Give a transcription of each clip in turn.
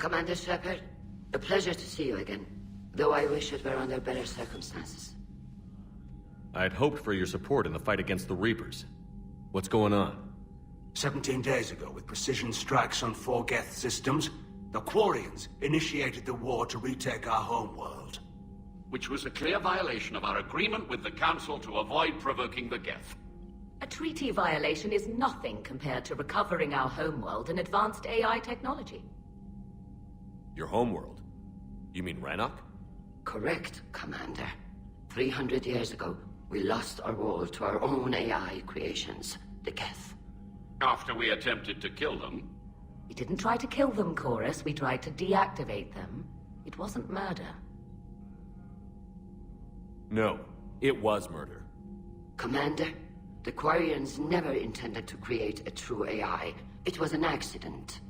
Commander Shepard, a pleasure to see you again, though I wish it were under better circumstances. I had hoped for your support in the fight against the Reapers. What's going on? 17 days ago, with precision strikes on 4 Geth systems, the Quarians initiated the war to retake our homeworld. Which was a clear violation of our agreement with the Council to avoid provoking the Geth. A treaty violation is nothing compared to recovering our homeworld and advanced AI technology. Your homeworld? You mean Rannoch? Correct, Commander. 300 years ago, we lost our world to our own AI creations, the Geth. After we attempted to kill them. We didn't try to kill them, Chorus. We tried to deactivate them. It wasn't murder. No, it was murder. Commander, the Quarians never intended to create a true AI. It was an accident.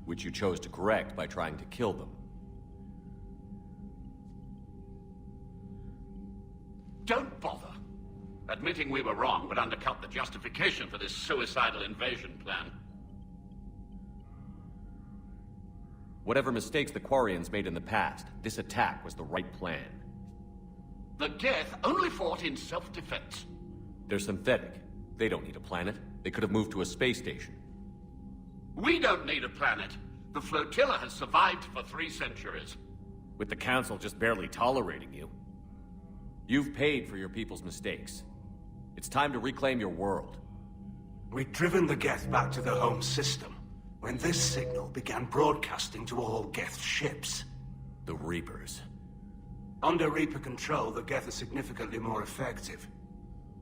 Which you chose to correct by trying to kill them. Don't bother. Admitting we were wrong would undercut the justification for this suicidal invasion plan. Whatever mistakes the Quarians made in the past, this attack was the right plan. The Geth only fought in self-defense. They're synthetic. They don't need a planet. They could have moved to a space station. We don't need a planet. The flotilla has survived for 3 centuries. With the Council just barely tolerating you. You've paid for your people's mistakes. It's time to reclaim your world. We'd driven the Geth back to the home system, when this signal began broadcasting to all Geth ships. The Reapers. Under Reaper control, the Geth are significantly more effective.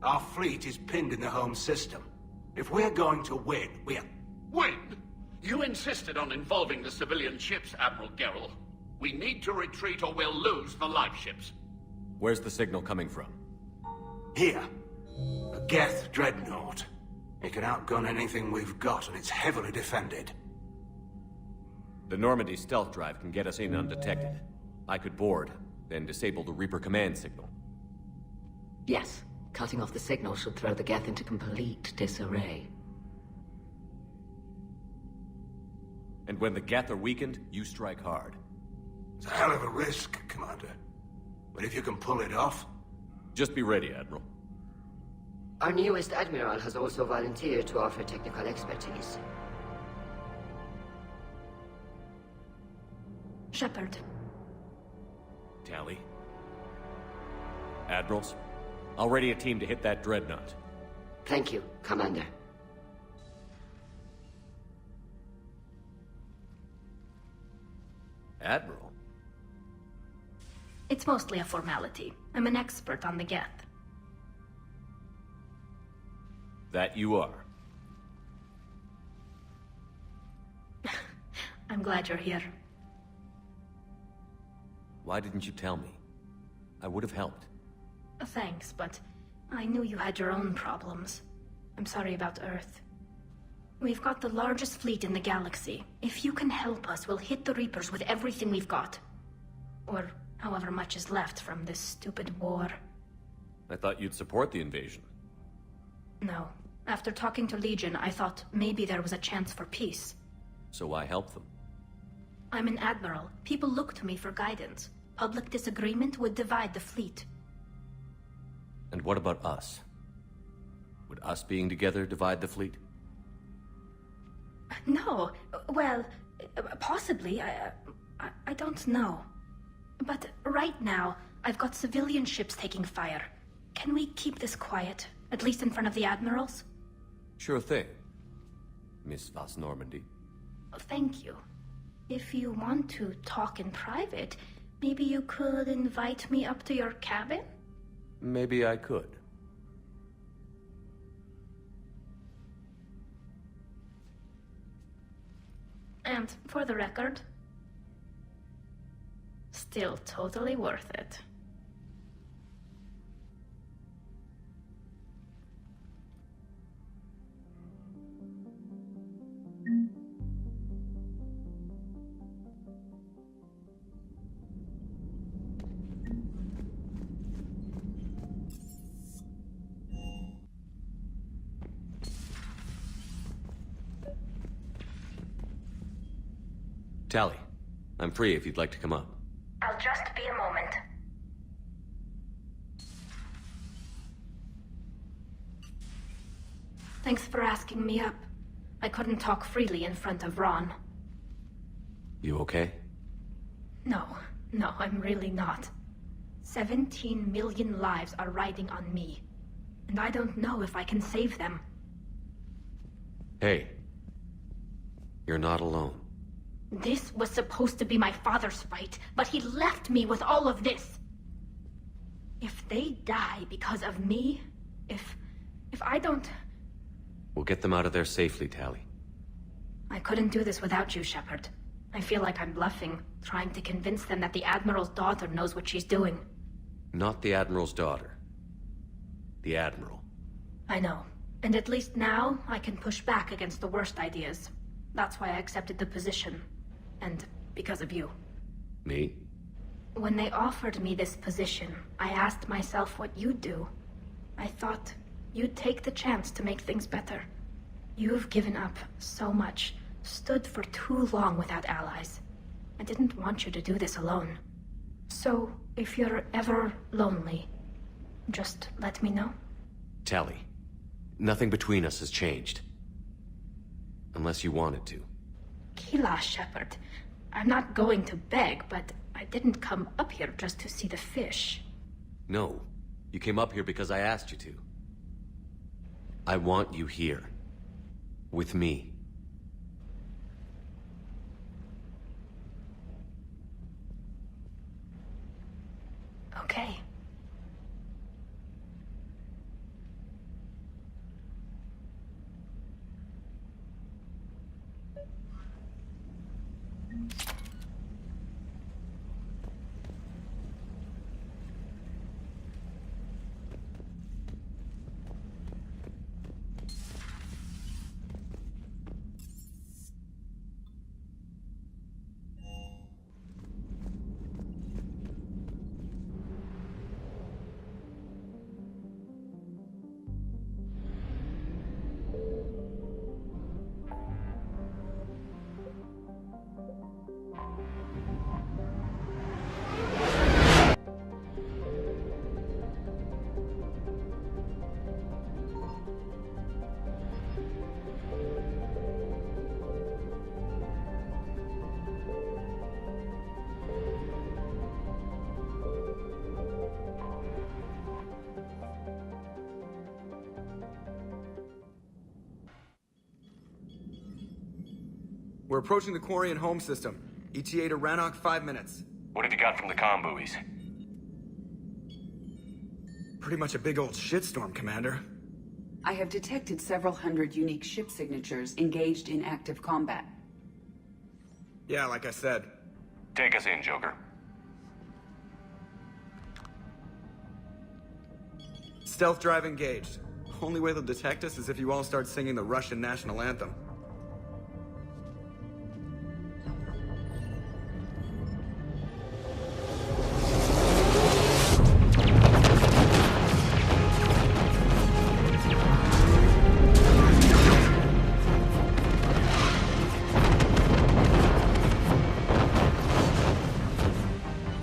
Our fleet is pinned in the home system. If we're going to win, Win? You insisted on involving the civilian ships, Admiral Gerrel. We need to retreat or we'll lose the live ships. Where's the signal coming from? Here. A Geth dreadnought. It can outgun anything we've got, and it's heavily defended. The Normandy stealth drive can get us in undetected. I could board, then disable the Reaper command signal. Yes, cutting off the signal should throw the Geth into complete disarray. And when the Geth are weakened, you strike hard. It's a hell of a risk, Commander. But if you can pull it off... Just be ready, Admiral. Our newest Admiral has also volunteered to offer technical expertise. Shepard. Tally. Admirals, I'll ready a team to hit that dreadnought. Thank you, Commander. Admiral? It's mostly a formality. I'm an expert on the Geth. That you are. I'm glad you're here. Why didn't you tell me? I would have helped. Thanks, but I knew you had your own problems. I'm sorry about Earth. We've got the largest fleet in the galaxy. If you can help us, we'll hit the Reapers with everything we've got. Or however much is left from this stupid war. I thought you'd support the invasion. No. After talking to Legion, I thought maybe there was a chance for peace. So why help them? I'm an admiral. People look to me for guidance. Public disagreement would divide the fleet. And what about us? Would us being together divide the fleet? No. Well, possibly. I don't know. But right now, I've got civilian ships taking fire. Can we keep this quiet? At least in front of the admirals? Sure thing, Miss Vas Normandy. Thank you. If you want to talk in private, maybe you could invite me up to your cabin? Maybe I could. And for the record, still totally worth it. Tally, I'm free if you'd like to come up. I'll just be a moment. Thanks for asking me up. I couldn't talk freely in front of Ron. You okay? No, I'm really not. 17 million lives are riding on me, and I don't know if I can save them. Hey. You're not alone. This was supposed to be my father's fight, but he left me with all of this. If they die because of me, if I don't... We'll get them out of there safely, Tali. I couldn't do this without you, Shepard. I feel like I'm bluffing, trying to convince them that the Admiral's daughter knows what she's doing. Not the Admiral's daughter. The Admiral. I know. And at least now, I can push back against the worst ideas. That's why I accepted the position. And because of you. Me? When they offered me this position, I asked myself what you'd do. I thought you'd take the chance to make things better. You've given up so much, stood for too long without allies. I didn't want you to do this alone. So, if you're ever lonely, just let me know. Tali, nothing between us has changed. Unless you wanted to. Kila, Shepard. I'm not going to beg, but I didn't come up here just to see the fish. No, you came up here because I asked you to. I want you here. With me. Okay. We're approaching the Quarian home system. ETA to Rannoch, 5 minutes. What have you got from the comm buoys? Pretty much a big old shitstorm, Commander. I have detected several hundred unique ship signatures engaged in active combat. Yeah, like I said. Take us in, Joker. Stealth drive engaged. Only way they'll detect us is if you all start singing the Russian national anthem.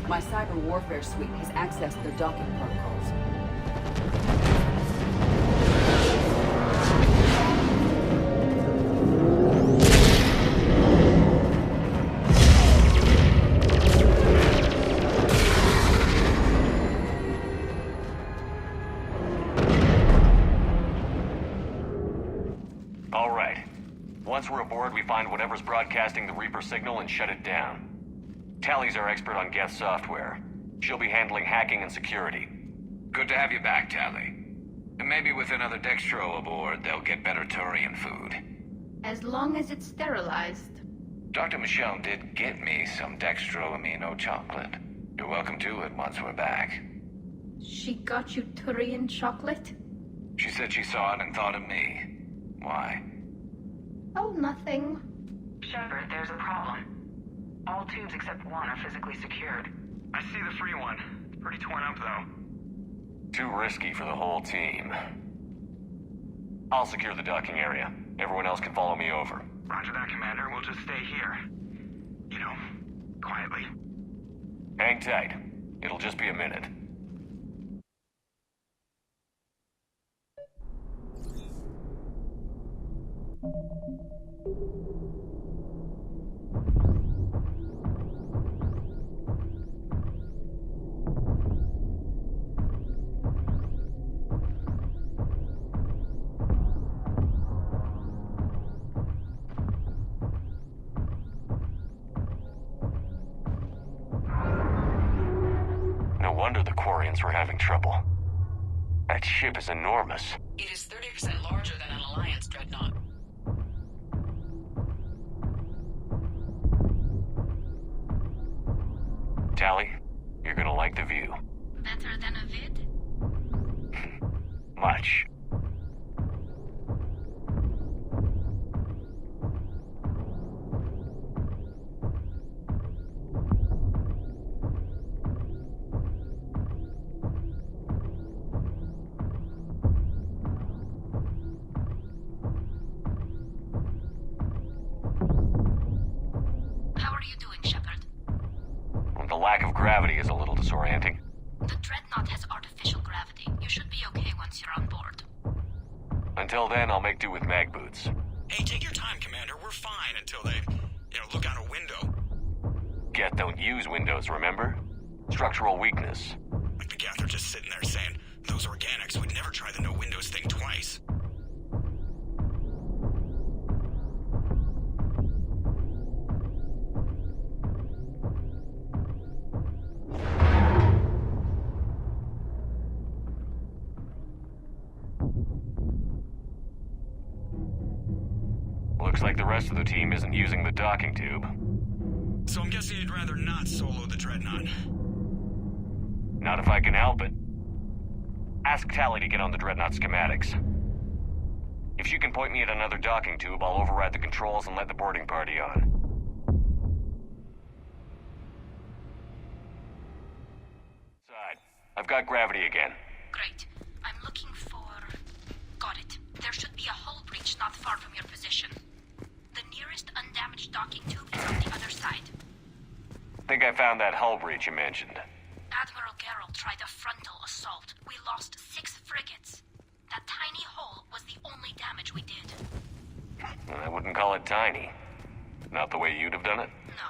My cyber warfare suite has accessed their docking protocols. All right. Once we're aboard, we find whatever's broadcasting the Reaper signal and shut it down. Tali's our expert on Geth software. She'll be handling hacking and security. Good to have you back, Tali. And maybe with another Dextro aboard, they'll get better Turian food. As long as it's sterilized. Dr. Michelle did get me some Dextro amino chocolate. You're welcome to it once we're back. She got you Turian chocolate? She said she saw it and thought of me. Why? Oh, nothing. Shepard, there's a problem. All tubes except one are physically secured. I see the free one. It's pretty torn up, though. Too risky for the whole team. I'll secure the docking area. Everyone else can follow me over. Roger that, Commander. We'll just stay here. You know, quietly. Hang tight. It'll just be a minute. No wonder the Quarians were having trouble. That ship is enormous. It is 30% larger than an Alliance dreadnought. Tally, you're gonna like the view. Better than a vid? Much. How are you doing, Shepard? The lack of gravity is a little disorienting. The dreadnought has artificial gravity. You should be okay once you're on board. Until then, I'll make do with mag boots. Hey, take your time, Commander. We're fine until they, look out a window. Geth don't use windows, remember? Structural weakness. Like the Geth are just sitting there saying, those organics would never try the no windows thing twice. Looks like the rest of the team isn't using the docking tube. So I'm guessing you'd rather not solo the dreadnought. Not if I can help it. Ask Tally to get on the dreadnought schematics. If she can point me at another docking tube, I'll override the controls and let the boarding party on. Side. I've got gravity again. Great. I'm looking for... Got it. There should be a hull breach not far from your position. The nearest undamaged docking tube is on the other side. Think I found that hull breach you mentioned. Admiral Geralt tried a frontal assault. We lost 6 frigates. That tiny hole was the only damage we did. I wouldn't call it tiny. Not the way you'd have done it? No.